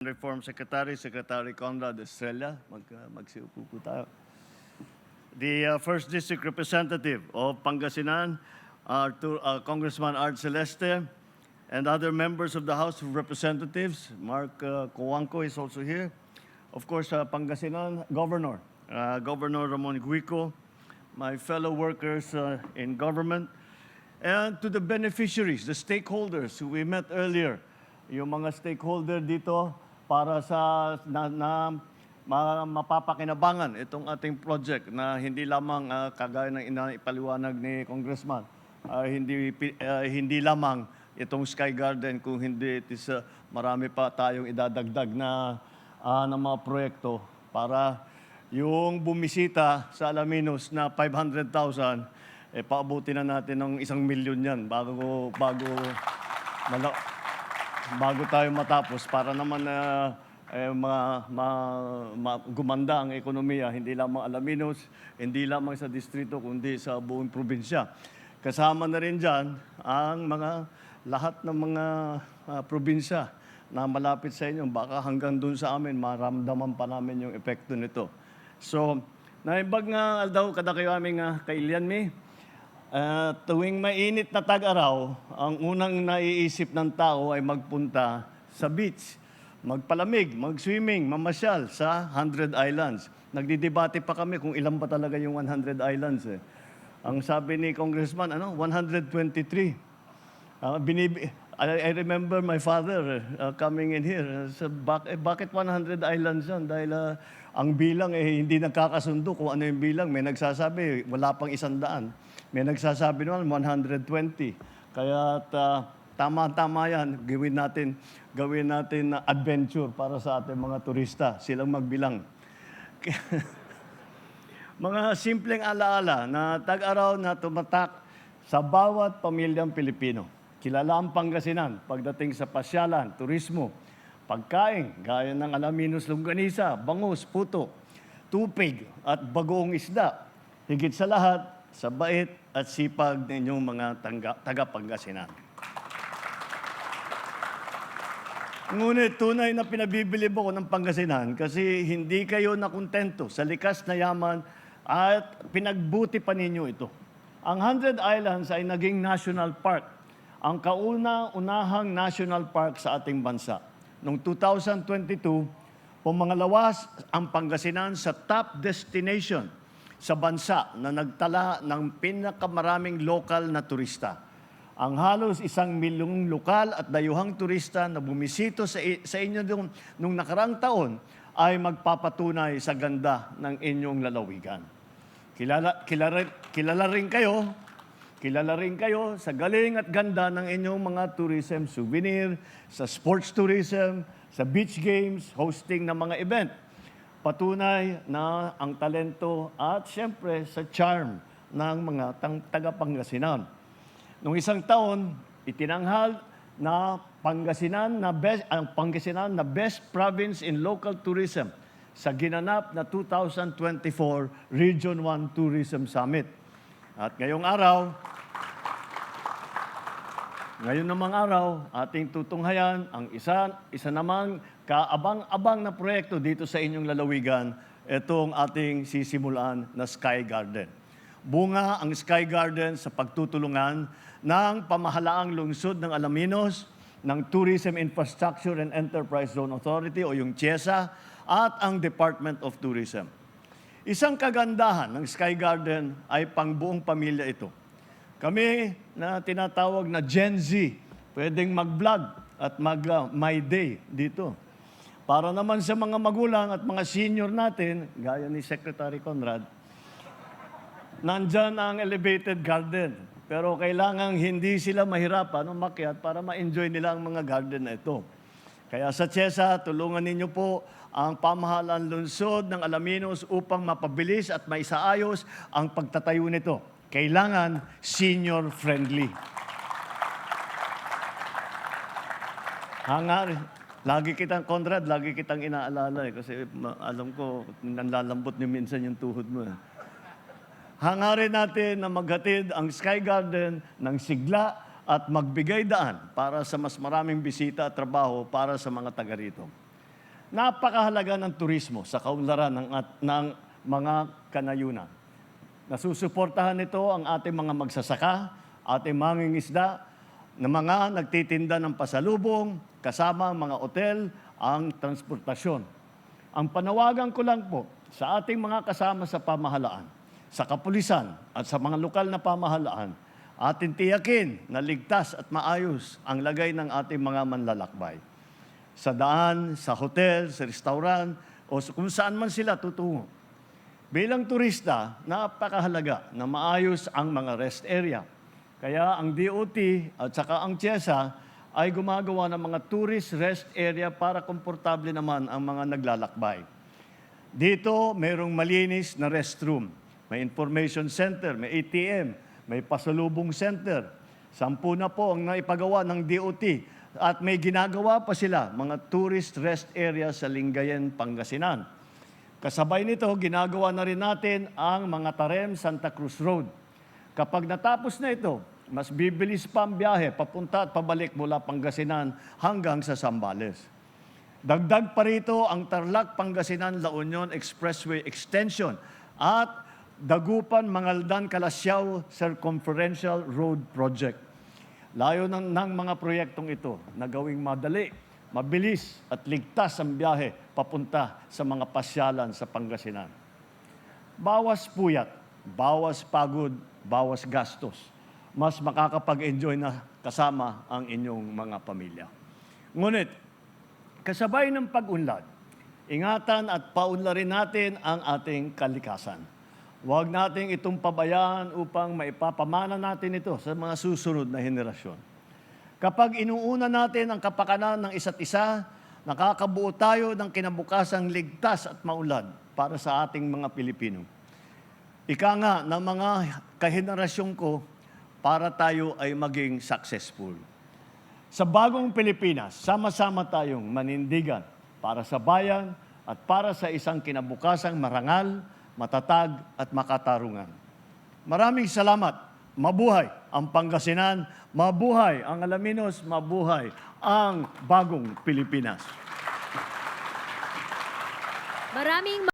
Reform Secretary, Secretary Conrad Estrella. Magsiupo po tayo. The First District Representative of Pangasinan, Congressman Art Celeste, and other members of the House of Representatives. Mark Coanco is also here. Of course, Pangasinan Governor, Governor Ramon Guico, my fellow workers in government, and to the beneficiaries, the stakeholders who we met earlier, yung mga stakeholder dito para sa mapapakinabangan itong ating project na hindi lamang kagaya ng ipaliwanag ni Congressman, hindi lamang itong Sky Garden, kung hindi it is marami pa tayong idadagdag na ng mga proyekto para yung bumisita sa Alaminos na 500,000, paabuti na natin ng 1 milyon yan bago tayo matapos para naman gumanda ang ekonomiya, hindi lamang Alaminos, hindi lamang sa distrito, kundi sa buong probinsya. Kasama na rin dyan ang lahat ng mga probinsya na malapit sa inyo. Baka hanggang dun sa amin, maramdaman pa namin yung epekto nito. So, naibag nga daw kada kayo aming kailian mi, tuwing mainit na tag-araw, ang unang naiisip ng tao ay magpunta sa beach, magpalamig, mag-swimming, mamasyal sa 100 Islands. Nagdidebate pa kami kung ilan ba talaga yung 100 Islands. Ang sabi ni Congressman, 123. I remember my father coming in here. Bakit 100 islands yan? Dahil ang bilang hindi nagkakasundo kung ano yung bilang. May nagsasabi, wala pang 100. May nagsasabi naman 120. Kaya tama-tama yan. Gawin natin adventure para sa ating mga turista. Silang magbilang. Mga simpleng alaala na tag-araw na tumatak sa bawat pamilyang Pilipino. Kilala ang Pangasinan pagdating sa pasyalan, turismo, pagkain, gaya ng Alaminos longganisa, bangus, puto, tupig at bagoong isda. Higit sa lahat, sa bait at sipag ng inyong mga taga-Pangasinan. Ngunit tunay na pinabibilib ako ng Pangasinan kasi hindi kayo nakontento sa likas na yaman at pinagbuti pa ninyo ito. Ang 100 Islands ay naging national park, ang kauna-unahang national park sa ating bansa. Noong 2022, pumangalawas ang Pangasinan sa top destination sa bansa na nagtala ng pinakamaraming lokal na turista. Ang halos 1 milyong lokal at dayuhang turista na bumisito sa inyo nung nakarang taon ay magpapatunay sa ganda ng inyong lalawigan. Kilala rin kayo sa galing at ganda ng inyong mga tourism souvenir, sa sports tourism, sa beach games, hosting ng mga event. Patunay na ang talento at siyempre sa charm ng mga taga-Pangasinan. Noong isang taon, itinanghal na ang Pangasinan na best province in local tourism sa ginanap na 2024 Region 1 Tourism Summit. At ngayong namang araw, ating tutunghayan ang isa namang kaabang-abang na proyekto dito sa inyong lalawigan, itong ating sisimulan na Sky Garden. Bunga ang Sky Garden sa pagtutulungan ng pamahalaang lungsod ng Alaminos, ng Tourism Infrastructure and Enterprise Zone Authority o yung TIEZA, at ang Department of Tourism. Isang kagandahan ng Sky Garden ay pangbuong pamilya ito. Kami na tinatawag na Gen Z, pwedeng mag-vlog at mag-my day dito. Para naman sa mga magulang at mga senior natin, gaya ni Secretary Conrad, nandyan ang elevated garden. Pero kailangan hindi sila mahirapan umakyat para ma-enjoy nila ang mga garden na ito. Kaya sa TIEZA, tulungan ninyo po ang pamahalaan lungsod ng Alaminos upang mapabilis at maisaayos ang pagtatayo nito. Kailangan senior-friendly. Conrad, lagi kitang inaalala kasi alam ko, nanlalambot niyo minsan yung tuhod mo. Hangarin natin na maghatid ang Sky Garden ng sigla at magbigay daan para sa mas maraming bisita at trabaho para sa mga taga rito. Napakahalaga ng turismo sa kaunlaran ng mga kanayunan. Nasusuportahan nito ang ating mga magsasaka, ating mangingisda, na mga nagtitinda ng pasalubong, kasama ang mga otel, ang transportasyon. Ang panawagan ko lang po sa ating mga kasama sa pamahalaan, sa kapulisan at sa mga lokal na pamahalaan, atin tiyakin na ligtas at maayos ang lagay ng ating mga manlalakbay. Sa daan, sa hotel, sa restaurant, o kung saan man sila tutungo. Bilang turista, napakahalaga na maayos ang mga rest area. Kaya ang DOT at saka ang TIESA ay gumagawa ng mga tourist rest area para komportable naman ang mga naglalakbay. Dito, mayroong malinis na restroom. May information center, may ATM, may pasalubong center. 10 na po ang naipagawa ng DOT. At may ginagawa pa sila, mga tourist rest area sa Lingayen, Pangasinan. Kasabay nito, ginagawa na rin natin ang mga Tarem Santa Cruz Road. Kapag natapos na ito, mas bibilis pa ang biyahe papunta at pabalik mula Pangasinan hanggang sa Zambales. Dagdag pa rito ang Tarlac Pangasinan La Union Expressway Extension at Dagupan Mangaldan Calasiao Circumferential Road Project. Layo ng mga proyektong ito na gawing madali, mabilis at ligtas ang biyahe papunta sa mga pasyalan sa Pangasinan. Bawas puyat, bawas pagod, bawas gastos. Mas makakapag-enjoy na kasama ang inyong mga pamilya. Ngunit, kasabay ng pag-unlad, ingatan at paunlarin natin ang ating kalikasan. Huwag nating itong pabayaan upang maipapamana natin ito sa mga susunod na henerasyon. Kapag inuuna natin ang kapakanan ng isa't isa, nakakabuo tayo ng kinabukasang ligtas at maunlad para sa ating mga Pilipino. Ika nga ng mga kahenerasyon ko, para tayo ay maging successful. Sa bagong Pilipinas, sama-sama tayong manindigan para sa bayan at para sa isang kinabukasang marangal, matatag at makatarungan. Maraming salamat. Mabuhay ang Pangasinan, mabuhay ang Alaminos, mabuhay ang bagong Pilipinas. Maraming